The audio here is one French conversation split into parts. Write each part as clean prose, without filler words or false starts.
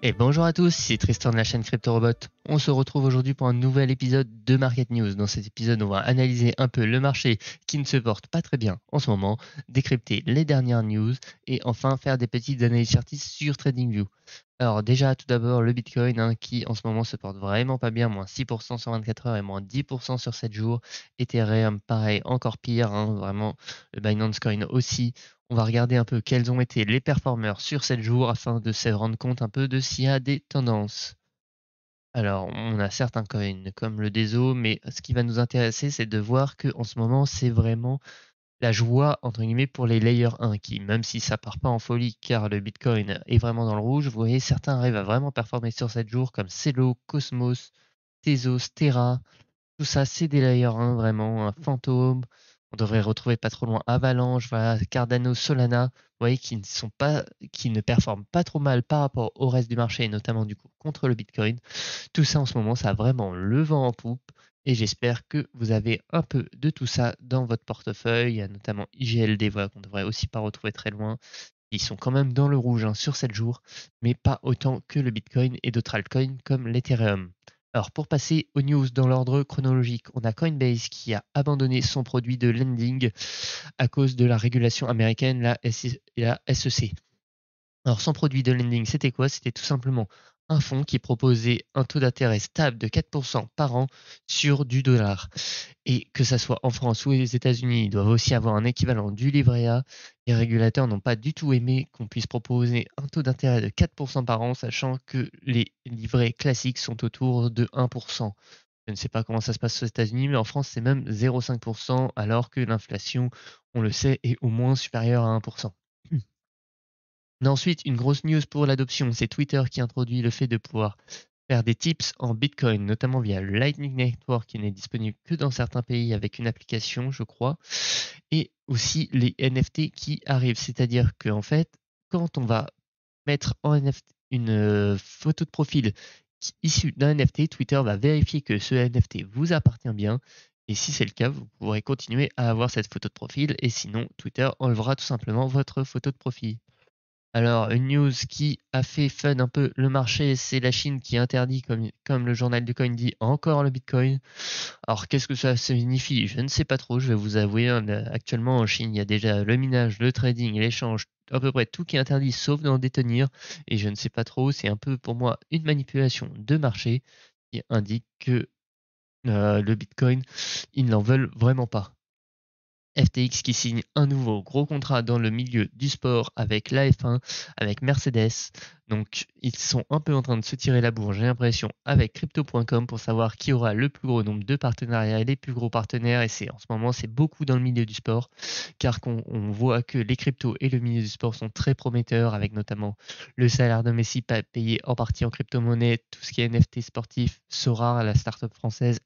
Et bonjour à tous, c'est Tristan de la chaîne CryptoRobot. On se retrouve aujourd'hui pour un nouvel épisode de Market News. Dans cet épisode, on va analyser un peu le marché qui ne se porte pas très bien en ce moment, décrypter les dernières news et enfin faire des petites analyses chartistes sur TradingView. Alors déjà, tout d'abord, le Bitcoin qui en ce moment se porte vraiment pas bien, moins 6% sur 24 heures et moins 10% sur 7 jours. Ethereum, pareil, encore pire, vraiment, le Binance Coin aussi. On va regarder un peu quels ont été les performeurs sur 7 jours afin de se rendre compte un peu de s'il y a des tendances. Alors, on a certains coins comme le DESO, mais ce qui va nous intéresser, c'est de voir que en ce moment, c'est vraiment la joie entre guillemets pour les Layer 1 qui, même si ça part pas en folie car le Bitcoin est vraiment dans le rouge, vous voyez, certains arrivent à vraiment performer sur 7 jours comme Celo, Cosmos, Tezos, Terra. Tout ça, c'est des Layer 1 vraiment, un fantôme. On devrait retrouver pas trop loin Avalanche, voilà, Cardano, Solana, vous voyez, qui ne performent pas trop mal par rapport au reste du marché, et notamment du coup contre le Bitcoin. Tout ça en ce moment, ça a vraiment le vent en poupe. Et j'espère que vous avez un peu de tout ça dans votre portefeuille. Il y a notamment IGLD, voilà, qu'on ne devrait aussi pas retrouver très loin. Ils sont quand même dans le rouge sur 7 jours, mais pas autant que le Bitcoin et d'autres altcoins comme l'Ethereum. Alors pour passer aux news dans l'ordre chronologique, on a Coinbase qui a abandonné son produit de lending à cause de la régulation américaine, la SEC. Alors son produit de lending, c'était quoi? C'était tout simplement un fonds qui proposait un taux d'intérêt stable de 4% par an sur du dollar. Et que ça soit en France ou aux États-Unis, ils doivent aussi avoir un équivalent du livret A. Les régulateurs n'ont pas du tout aimé qu'on puisse proposer un taux d'intérêt de 4% par an, sachant que les livrets classiques sont autour de 1%. Je ne sais pas comment ça se passe aux États-Unis, mais en France, c'est même 0,5%, alors que l'inflation, on le sait, est au moins supérieure à 1%. On a ensuite une grosse news pour l'adoption, c'est Twitter qui introduit le fait de pouvoir faire des tips en Bitcoin, notamment via le Lightning Network qui n'est disponible que dans certains pays avec une application, je crois, et aussi les NFT qui arrivent. C'est-à-dire qu'en fait, quand on va mettre en NFT une photo de profil issue d'un NFT, Twitter va vérifier que ce NFT vous appartient bien. Et si c'est le cas, vous pourrez continuer à avoir cette photo de profil. Et sinon, Twitter enlèvera tout simplement votre photo de profil. Alors, une news qui a fait fun un peu le marché, c'est la Chine qui interdit, comme le journal du coin dit, encore le Bitcoin. Alors, qu'est-ce que ça signifie? Je ne sais pas trop, je vais vous avouer. Actuellement, en Chine, il y a déjà le minage, le trading, l'échange, à peu près tout qui est interdit, sauf d'en détenir. Et je ne sais pas trop, c'est un peu pour moi une manipulation de marché qui indique que le Bitcoin, ils n'en veulent vraiment pas. FTX qui signe un nouveau gros contrat dans le milieu du sport avec la F1, avec Mercedes. Donc ils sont un peu en train de se tirer la bourre, j'ai l'impression, avec crypto.com pour savoir qui aura le plus gros nombre de partenariats et les plus gros partenaires. Et c'est en ce moment, c'est beaucoup dans le milieu du sport, car on voit que les cryptos et le milieu du sport sont très prometteurs, avec notamment le salaire de Messi payé en partie en crypto-monnaie, tout ce qui est NFT sportif, Sora, la startup française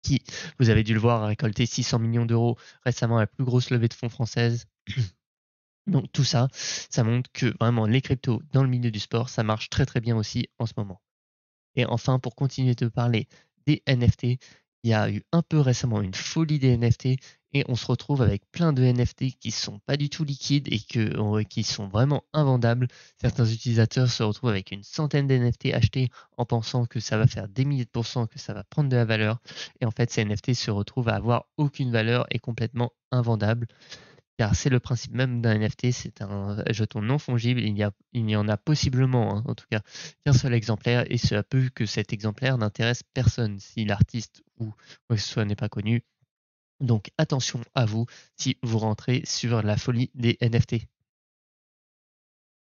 qui, vous avez dû le voir, a récolté 600 millions d'euros récemment, la plus grosse levée de fonds française. Donc tout ça, ça montre que vraiment les cryptos dans le milieu du sport, ça marche très très bien aussi en ce moment. Et enfin, pour continuer de parler des NFT, il y a eu un peu récemment une folie des NFT et on se retrouve avec plein de NFT qui sont pas du tout liquides et qui sont vraiment invendables. Certains utilisateurs se retrouvent avec une centaine d'NFT achetés en pensant que ça va faire des milliers de pourcents, que ça va prendre de la valeur. Et en fait, ces NFT se retrouvent à avoir aucune valeur et complètement invendables. Car c'est le principe même d'un NFT, c'est un jeton non fongible. Il y en a possiblement, en tout cas, qu'un seul exemplaire, et cela peut que cet exemplaire n'intéresse personne si l'artiste ou quoi que ce soit n'est pas connu. Donc attention à vous si vous rentrez sur la folie des NFT.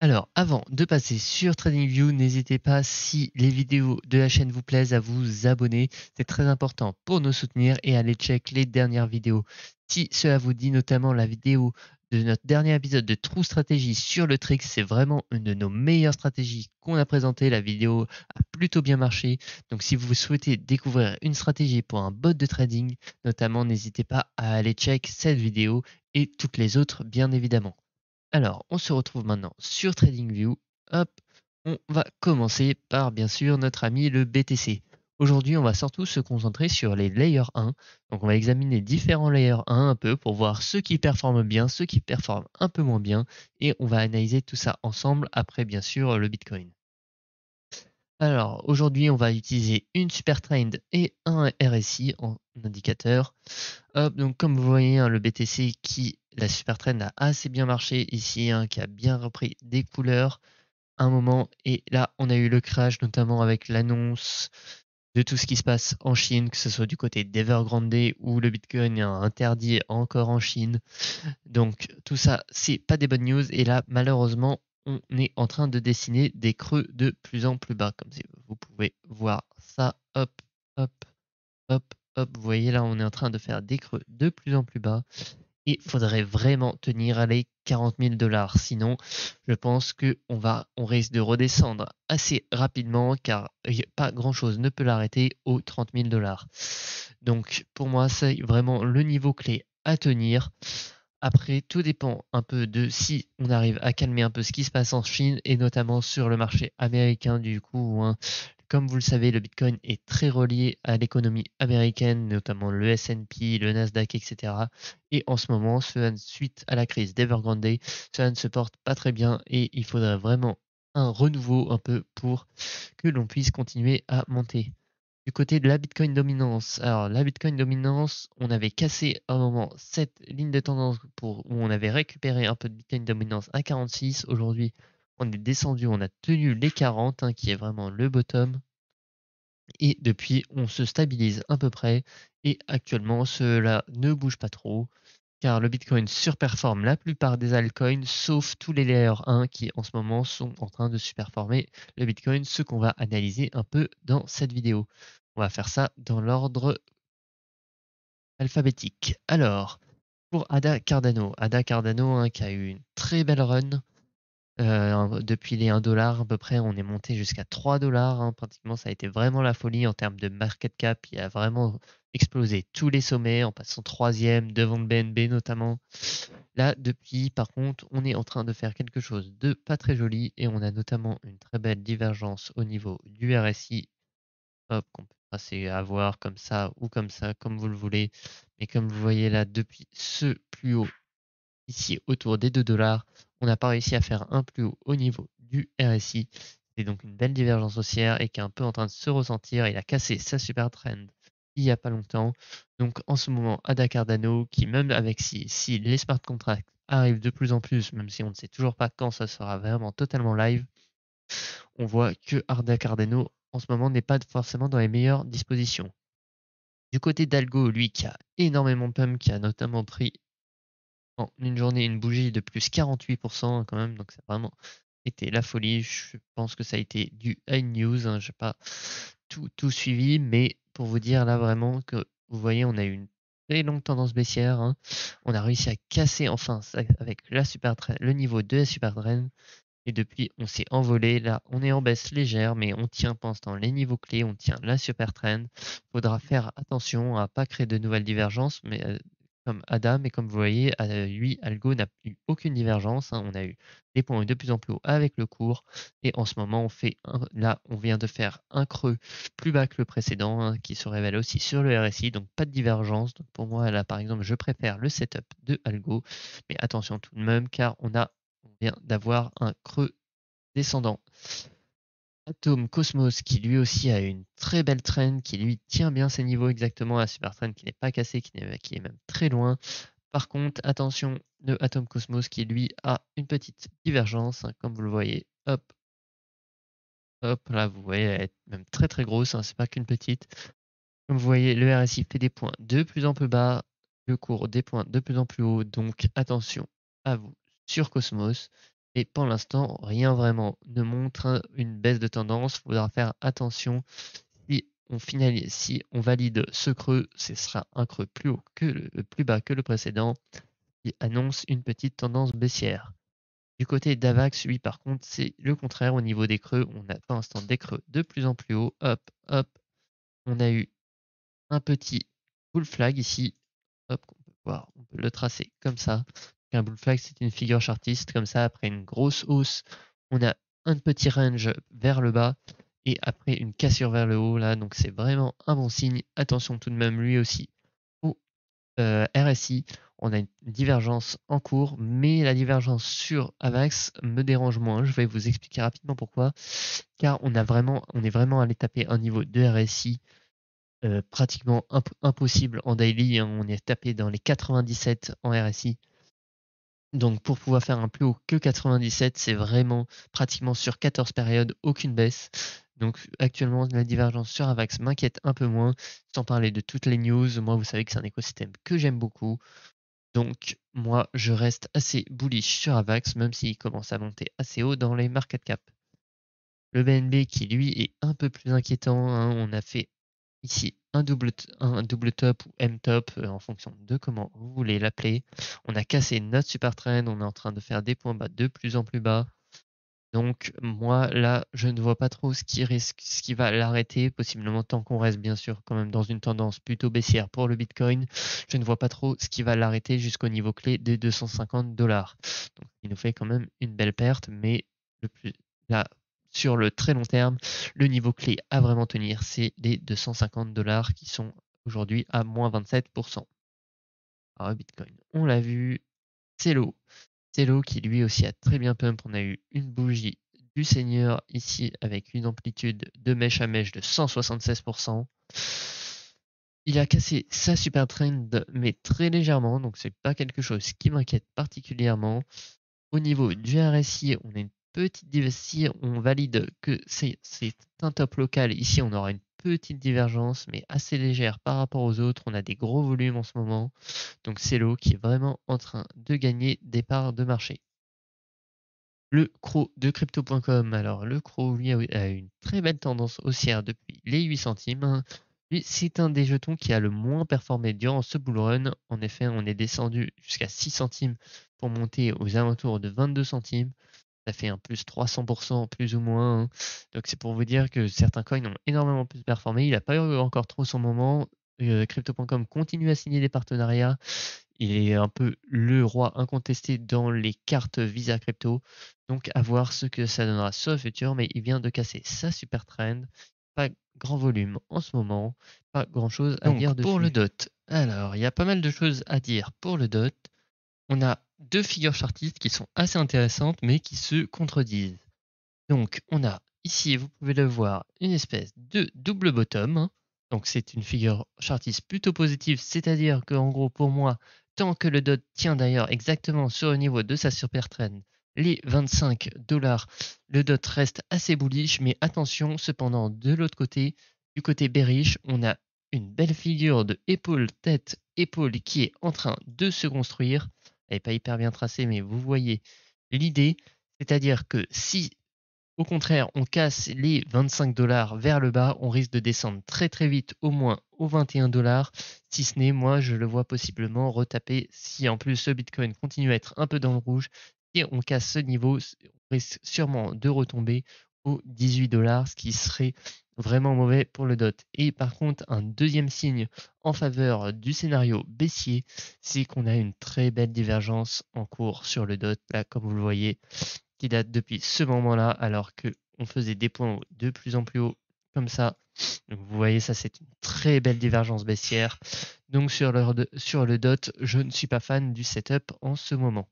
Alors, avant de passer sur TradingView, n'hésitez pas, si les vidéos de la chaîne vous plaisent, à vous abonner. C'est très important pour nous soutenir et aller check les dernières vidéos. Si cela vous dit, notamment la vidéo de notre dernier épisode de True Strategy sur le Trix, c'est vraiment une de nos meilleures stratégies qu'on a présentées. La vidéo a plutôt bien marché. Donc, si vous souhaitez découvrir une stratégie pour un bot de trading, notamment, n'hésitez pas à aller check cette vidéo et toutes les autres, bien évidemment. Alors, on se retrouve maintenant sur TradingView. Hop, on va commencer par bien sûr notre ami le BTC. Aujourd'hui, on va surtout se concentrer sur les layers 1. Donc, on va examiner différents layers 1 un peu pour voir ceux qui performent bien, ceux qui performent un peu moins bien. Et on va analyser tout ça ensemble après, bien sûr, le Bitcoin. Alors, aujourd'hui, on va utiliser une super trend et un RSI en indicateur. Hop, donc comme vous voyez, hein, le BTC la super trend a assez bien marché ici, hein, qui a bien repris des couleurs un moment. Et là, on a eu le crash, notamment avec l'annonce de tout ce qui se passe en Chine, que ce soit du côté d'Evergrande ou le Bitcoin est interdit encore en Chine. Donc tout ça, c'est pas des bonnes news. Et là, malheureusement, on est en train de dessiner des creux de plus en plus bas, comme si vous pouvez voir ça. Hop, hop, hop, hop. Vous voyez là, on est en train de faire des creux de plus en plus bas. Et il faudrait vraiment tenir à les 40 000 dollars. Sinon, je pense on risque de redescendre assez rapidement car pas grand chose ne peut l'arrêter aux 30 000 dollars. Donc, pour moi, c'est vraiment le niveau clé à tenir. Après, tout dépend un peu de si on arrive à calmer un peu ce qui se passe en Chine et notamment sur le marché américain du coup, hein. Comme vous le savez, le Bitcoin est très relié à l'économie américaine, notamment le S&P, le Nasdaq, etc. Et en ce moment, suite à la crise d'Evergrande, cela ne se porte pas très bien et il faudrait vraiment un renouveau un peu pour que l'on puisse continuer à monter. Du côté de la Bitcoin dominance, alors la Bitcoin dominance, on avait cassé à un moment cette ligne de tendance où on avait récupéré un peu de Bitcoin dominance à 46. Aujourd'hui, on est descendu, on a tenu les 40, hein, qui est vraiment le bottom. Et depuis, on se stabilise à peu près. Et actuellement, cela ne bouge pas trop, car le Bitcoin surperforme la plupart des altcoins, sauf tous les Layer 1 qui en ce moment sont en train de superformer le Bitcoin, ce qu'on va analyser un peu dans cette vidéo. On va faire ça dans l'ordre alphabétique. Alors, pour Ada Cardano, hein, qui a eu une très belle run. Depuis les 1 dollar à peu près, on est monté jusqu'à 3 dollars, hein. Pratiquement, ça a été vraiment la folie en termes de market cap. Il a vraiment explosé tous les sommets en passant troisième devant le BNB notamment. Là, depuis, par contre, on est en train de faire quelque chose de pas très joli et on a notamment une très belle divergence au niveau du RSI. Hop, qu'on peut passer à voir comme ça, comme vous le voulez. Mais comme vous voyez là, depuis ce plus haut ici autour des 2 dollars, on n'a pas réussi à faire un plus haut au niveau du RSI. C'est donc une belle divergence haussière et qui est un peu en train de se ressentir. Il a cassé sa super trend il n'y a pas longtemps. Donc en ce moment, Ada Cardano, qui même avec si les smart contracts arrivent de plus en plus, même si on ne sait toujours pas quand ça sera vraiment totalement live, on voit que Ada Cardano en ce moment n'est pas forcément dans les meilleures dispositions. Du côté d'Algo, lui qui a énormément pump, qui a notamment pris en une journée une bougie de plus 48%, hein, quand même, donc ça a vraiment été la folie. Je pense que ça a été dû à une news, hein, je n'ai pas tout suivi, mais pour vous dire là vraiment que vous voyez, on a eu une très longue tendance baissière, hein. On a réussi à casser enfin avec le niveau de la super trend. Et depuis, on s'est envolé. Là, on est en baisse légère, mais on tient pour l'instant les niveaux clés, on tient la super trend. Faudra faire attention à pas créer de nouvelles divergences, mais comme Adam, et comme vous voyez, lui, Algo n'a eu aucune divergence, hein. On a eu des points de plus en plus haut avec le cours. Et en ce moment, là, on vient de faire un creux plus bas que le précédent, hein, qui se révèle aussi sur le RSI. Donc, pas de divergence. Donc, pour moi, là, par exemple, je préfère le setup de Algo. Mais attention tout de même, car on vient d'avoir un creux descendant. Atom Cosmos qui lui aussi a une très belle trend, qui lui tient bien ses niveaux exactement à Super Trend, qui n'est pas cassé, qui est même très loin. Par contre, attention de Atom Cosmos qui lui a une petite divergence, hein, comme vous le voyez. Hop, hop, là vous voyez, elle est même très très grosse, hein, c'est pas qu'une petite. Comme vous voyez, le RSI fait des points de plus en plus bas, le cours des points de plus en plus haut, donc attention à vous sur Cosmos. Et pour l'instant, rien vraiment ne montre une baisse de tendance. Il faudra faire attention. Si on valide ce creux, ce sera un creux plus bas que le précédent, qui annonce une petite tendance baissière. Du côté d'Avax, lui, par contre, c'est le contraire au niveau des creux. On a pour l'instant des creux de plus en plus haut. Hop, hop. On a eu un petit bull flag ici. Hop, on peut voir, on peut le tracer comme ça. Un bull flag, c'est une figure chartiste comme ça. Après une grosse hausse, on a un petit range vers le bas et après une cassure vers le haut là. Donc c'est vraiment un bon signe. Attention tout de même lui aussi au RSI. On a une divergence en cours, mais la divergence sur AVAX me dérange moins. Je vais vous expliquer rapidement pourquoi. Car on est vraiment allé taper un niveau de RSI pratiquement impossible en daily, hein. On est tapé dans les 97 en RSI. Donc pour pouvoir faire un plus haut que 97, c'est vraiment pratiquement sur 14 périodes, aucune baisse. Donc actuellement, la divergence sur AVAX m'inquiète un peu moins, sans parler de toutes les news. Moi, vous savez que c'est un écosystème que j'aime beaucoup. Donc moi, je reste assez bullish sur AVAX, même s'il commence à monter assez haut dans les market cap. Le BNB qui lui est un peu plus inquiétant, hein. On a fait ici un double top ou M-top en fonction de comment vous voulez l'appeler. On a cassé notre super trend, on est en train de faire des points bas de plus en plus bas. Donc moi là, je ne vois pas trop ce qui va l'arrêter, possiblement tant qu'on reste bien sûr quand même dans une tendance plutôt baissière pour le Bitcoin. Je ne vois pas trop ce qui va l'arrêter jusqu'au niveau clé des 250 dollars. Donc il nous fait quand même une belle perte, mais là, sur le très long terme, le niveau clé à vraiment tenir, c'est les 250 dollars qui sont aujourd'hui à moins 27%. Alors Bitcoin, on l'a vu, c'est l'eau. Celo qui lui aussi a très bien pump. On a eu une bougie du Seigneur ici avec une amplitude de mèche à mèche de 176%. Il a cassé sa super trend mais très légèrement, donc c'est pas quelque chose qui m'inquiète particulièrement. Au niveau du RSI, on a une petite si on valide que c'est un top local, ici on aura une petite divergence mais assez légère par rapport aux autres. On a des gros volumes en ce moment, donc c'est l'eau qui est vraiment en train de gagner des parts de marché. Le CRO de crypto.com, alors le CRO lui a une très belle tendance haussière depuis les 8 centimes. Lui, c'est un des jetons qui a le moins performé durant ce bull run. En effet, on est descendu jusqu'à 6 centimes pour monter aux alentours de 22 centimes. Ça fait un plus 300% plus ou moins, hein. Donc c'est pour vous dire que certains coins ont énormément plus performé. Il n'a pas eu encore trop son moment. Crypto.com continue à signer des partenariats. Il est un peu le roi incontesté dans les cartes Visa Crypto. Donc à voir ce que ça donnera sur le futur, mais il vient de casser sa super trend. Pas grand volume en ce moment, pas grand chose à dire dessus. Pour le DOT, alors il y a pas mal de choses à dire pour le DOT. On a deux figures chartistes qui sont assez intéressantes mais qui se contredisent. Donc on a ici, vous pouvez le voir, une espèce de double bottom, hein. Donc c'est une figure chartiste plutôt positive, c'est-à-dire qu'en gros pour moi, tant que le DOT tient d'ailleurs exactement sur le niveau de sa super trend, les 25 dollars, le DOT reste assez bullish, mais attention, cependant de l'autre côté, du côté bearish, on a une belle figure de épaule, tête, épaule qui est en train de se construire. Elle n'est pas hyper bien tracée, mais vous voyez l'idée, c'est-à-dire que si au contraire, on casse les 25 dollars vers le bas, on risque de descendre très très vite, au moins aux 21 dollars. Si ce n'est, moi, je le vois possiblement retaper si en plus ce Bitcoin continue à être un peu dans le rouge. Si on casse ce niveau, on risque sûrement de retomber aux 18 dollars, ce qui serait vraiment mauvais pour le DOT. Et par contre, un deuxième signe en faveur du scénario baissier, c'est qu'on a une très belle divergence en cours sur le DOT. Là, comme vous le voyez, qui date depuis ce moment-là, alors qu'on faisait des points de plus en plus haut comme ça. Donc vous voyez, ça c'est une très belle divergence baissière. Donc sur le DOT, je ne suis pas fan du setup en ce moment.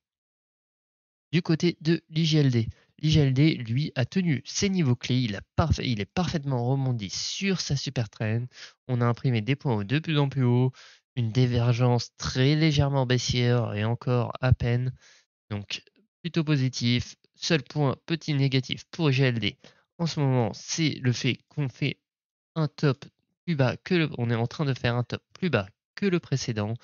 Du côté de l'IGLD, l'IGLD, lui, a tenu ses niveaux clés. Il est parfaitement rebondi sur sa super trend. On a imprimé des points de plus en plus haut, une divergence très légèrement baissière et encore à peine. Donc plutôt positif. Seul point petit négatif pour GLD en ce moment, c'est le fait qu'on fait un top plus bas on est en train de faire un top plus bas que le précédent.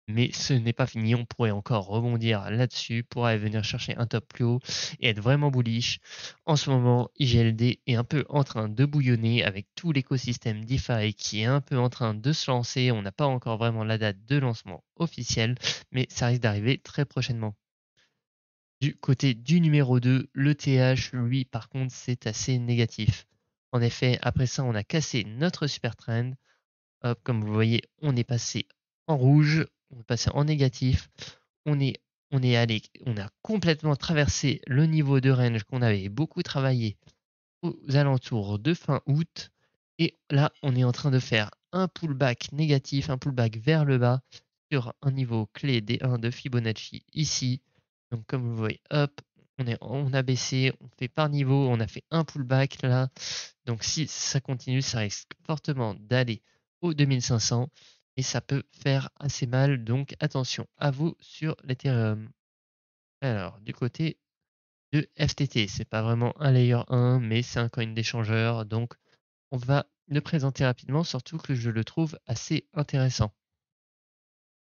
Mais ce n'est pas fini, on pourrait encore rebondir là-dessus pour aller venir chercher un top plus haut et être vraiment bullish. En ce moment, IGLD est un peu en train de bouillonner avec tout l'écosystème DeFi qui est un peu en train de se lancer. On n'a pas encore vraiment la date de lancement officielle, mais ça risque d'arriver très prochainement. Du côté du numéro 2, le TH, lui, par contre, c'est assez négatif. En effet, après ça, on a cassé notre super trend. Hop, comme vous voyez, on est passé en rouge, on est passé en négatif. On a complètement traversé le niveau de range qu'on avait beaucoup travaillé aux alentours de fin août. Et là, on est en train de faire un pullback négatif, un pullback vers le bas sur un niveau clé D1 de Fibonacci ici. Donc comme vous voyez, hop, on a baissé, on fait par niveau, on a fait un pullback là. Donc si ça continue, ça risque fortement d'aller au 2500 et ça peut faire assez mal. Donc attention à vous sur l'Ethereum. Alors du côté de FTT, c'est pas vraiment un layer 1, mais c'est un coin d'échangeur. Donc on va le présenter rapidement, surtout que je le trouve assez intéressant.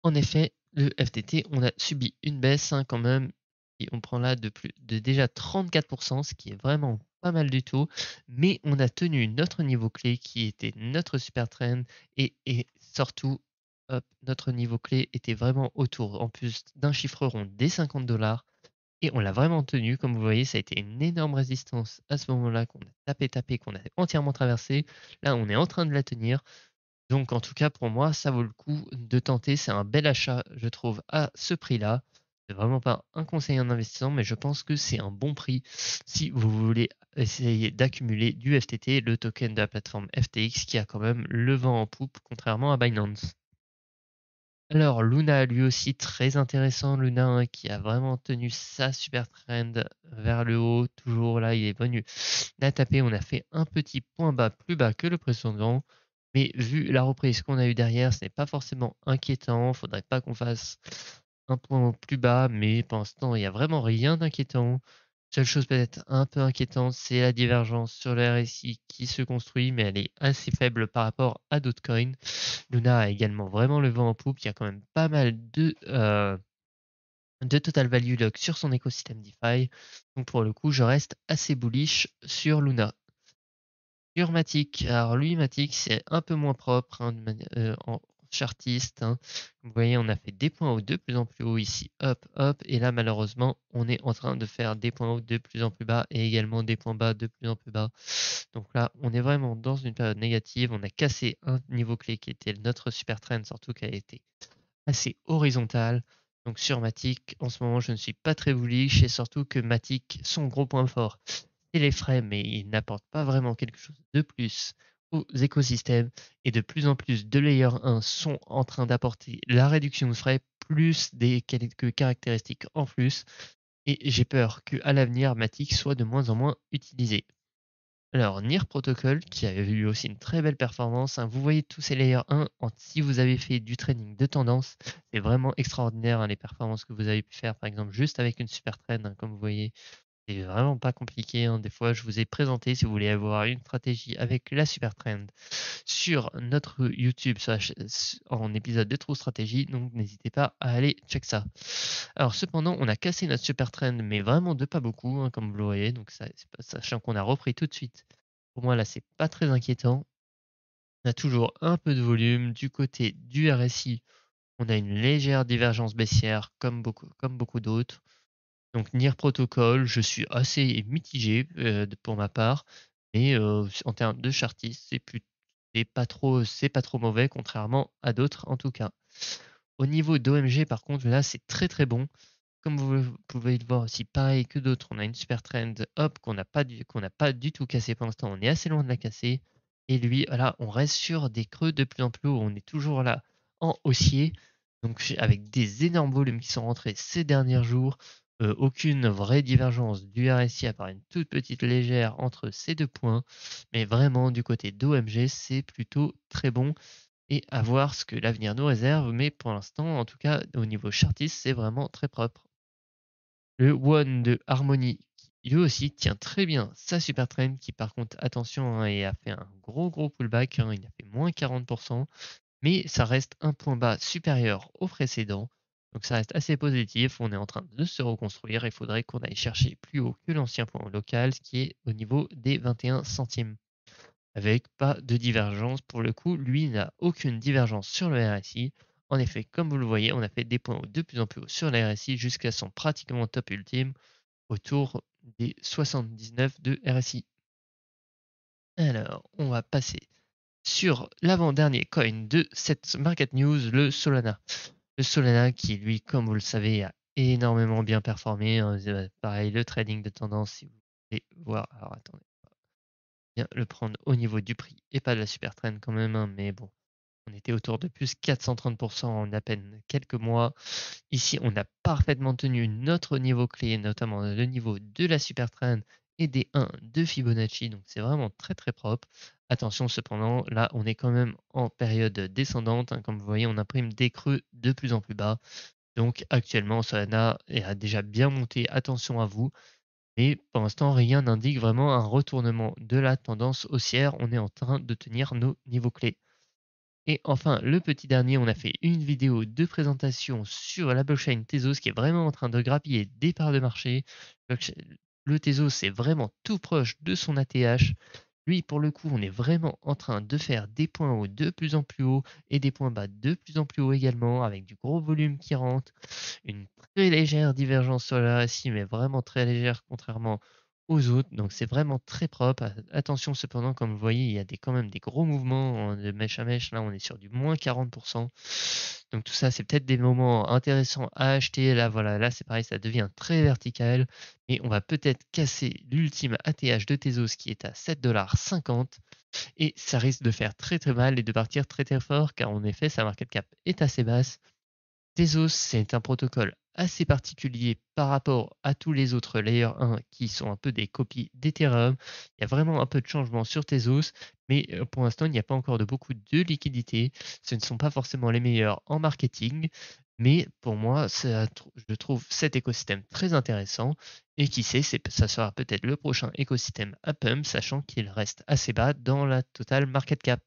En effet, le FTT, on a subi une baisse quand même, et on prend là de déjà 34%, ce qui est vraiment pas mal du tout, mais on a tenu notre niveau clé qui était notre super trend et surtout, hop, notre niveau clé était vraiment autour, en plus d'un chiffre rond des 50 dollars, et on l'a vraiment tenu. Comme vous voyez, ça a été une énorme résistance à ce moment-là qu'on a tapé, qu'on a entièrement traversé. Là, on est en train de la tenir. Donc en tout cas pour moi, ça vaut le coup de tenter. C'est un bel achat, je trouve, à ce prix-là. C'est vraiment pas un conseil en investissement, mais je pense que c'est un bon prix si vous voulez essayer d'accumuler du FTT, le token de la plateforme FTX qui a quand même le vent en poupe, contrairement à Binance. Alors Luna, lui aussi très intéressant, Luna qui a vraiment tenu sa super trend vers le haut, toujours là, il est venu la taper, on a fait un petit point bas plus bas que le précédent, mais vu la reprise qu'on a eu derrière, ce n'est pas forcément inquiétant, faudrait pas qu'on fasse un point plus bas, mais pour l'instant, il n'y a vraiment rien d'inquiétant. Seule chose peut-être un peu inquiétante, c'est la divergence sur le RSI qui se construit, mais elle est assez faible par rapport à d'autres coins. Luna a également vraiment le vent en poupe, il y a quand même pas mal de total value lock sur son écosystème DeFi. Donc pour le coup, je reste assez bullish sur Luna. Sur Matic, alors lui, Matic, c'est un peu moins propre en chartiste. Vous voyez, on a fait des points hauts de plus en plus haut ici, hop, hop, et là, malheureusement, on est en train de faire des points hauts de plus en plus bas et également des points bas de plus en plus bas. Donc là, on est vraiment dans une période négative. On a cassé un niveau clé qui était notre super trend, surtout qu'elle était assez horizontale. Donc sur Matic, en ce moment, je ne suis pas très bullish et surtout que Matic, son gros point fort, c'est les frais, mais il n'apporte pas vraiment quelque chose de plus aux écosystèmes et de plus en plus de Layer 1 sont en train d'apporter la réduction de frais plus des quelques caractéristiques en plus et j'ai peur qu'à l'avenir Matic soit de moins en moins utilisé. Alors, Nier Protocol, qui a eu aussi une très belle performance, vous voyez tous ces layers 1, si vous avez fait du trading de tendance, c'est vraiment extraordinaire les performances que vous avez pu faire, par exemple, juste avec une super trend, comme vous voyez, c'est vraiment pas compliqué. Des fois, je vous ai présenté, si vous voulez avoir une stratégie avec la super trend sur notre YouTube en épisode de True Stratégie, donc n'hésitez pas à aller check ça. Alors cependant, on a cassé notre super trend, mais vraiment de pas beaucoup, comme vous le voyez, donc ça, sachant qu'on a repris tout de suite. Pour moi, là, c'est pas très inquiétant. On a toujours un peu de volume. Du côté du RSI, on a une légère divergence baissière, comme beaucoup d'autres. Donc Nier Protocol, je suis assez mitigé pour ma part, mais en termes de chartiste, c'est pas trop mauvais, contrairement à d'autres en tout cas. Au niveau d'OMG, par contre, là, c'est très très bon. Comme vous pouvez le voir aussi, pareil que d'autres, on a une super trend, hop, qu'on n'a pas du tout cassé pour l'instant. On est assez loin de la casser. Et lui, voilà, on reste sur des creux de plus en plus haut. On est toujours là en haussier. Donc, avec des énormes volumes qui sont rentrés ces derniers jours. Aucune vraie divergence du RSI à part une toute petite légère entre ces deux points. Mais vraiment, du côté d'OMG, c'est plutôt très bon et à voir ce que l'avenir nous réserve. Mais pour l'instant, en tout cas, au niveau chartiste, c'est vraiment très propre. Le One de Harmony, qui lui aussi tient très bien sa super trend, qui par contre, attention, et a fait un gros pullback, il a fait moins 40%, mais ça reste un point bas supérieur au précédent. Donc ça reste assez positif, on est en train de se reconstruire, il faudrait qu'on aille chercher plus haut que l'ancien point local, ce qui est au niveau des 21 centimes. Avec pas de divergence pour le coup, lui n'a aucune divergence sur le RSI. En effet, comme vous le voyez, on a fait des points de plus en plus haut sur le RSI jusqu'à son pratiquement top ultime autour des 79 de RSI. Alors, on va passer sur l'avant-dernier coin de cette market news, le Solana. Le Solana qui, lui, comme vous le savez, a énormément bien performé. Pareil, le trading de tendance, si vous voulez voir. Alors, attendez, bien le prendre au niveau du prix et pas de la super trend quand même, mais bon. On était autour de plus 430% en à peine quelques mois. Ici, on a parfaitement tenu notre niveau clé, notamment le niveau de la super trend et des 1 de Fibonacci, donc c'est vraiment très très propre. Attention cependant, là on est quand même en période descendante, hein, comme vous voyez on imprime des creux de plus en plus bas. Donc actuellement Solana a déjà bien monté, attention à vous, mais pour l'instant rien n'indique vraiment un retournement de la tendance haussière, on est en train de tenir nos niveaux clés. Et enfin, le petit dernier, on a fait une vidéo de présentation sur la blockchain Tezos qui est vraiment en train de grappiller des parts de marché. Le Tezos est vraiment tout proche de son ATH. Lui, pour le coup, on est vraiment en train de faire des points hauts de plus en plus hauts et des points bas de plus en plus hauts également, avec du gros volume qui rentre, une très légère divergence sur la RSI, mais vraiment très légère contrairement aux autres. Donc c'est vraiment très propre. Attention cependant, comme vous voyez, il y a quand même des gros mouvements de mèche à mèche. Là, on est sur du moins 40%. Donc tout ça, c'est peut-être des moments intéressants à acheter. Là, voilà, là c'est pareil, ça devient très vertical. Et on va peut-être casser l'ultime ATH de Tezos qui est à 7,50 $. Et ça risque de faire très très mal et de partir très très fort car en effet, sa market cap est assez basse. Tezos, c'est un protocole assez particulier par rapport à tous les autres Layer 1 qui sont un peu des copies d'Ethereum. Il y a vraiment un peu de changement sur Tezos, mais pour l'instant, il n'y a pas encore de beaucoup de liquidités. Ce ne sont pas forcément les meilleurs en marketing, mais pour moi, je trouve cet écosystème très intéressant. Et qui sait, ça sera peut-être le prochain écosystème à pump, sachant qu'il reste assez bas dans la total market cap.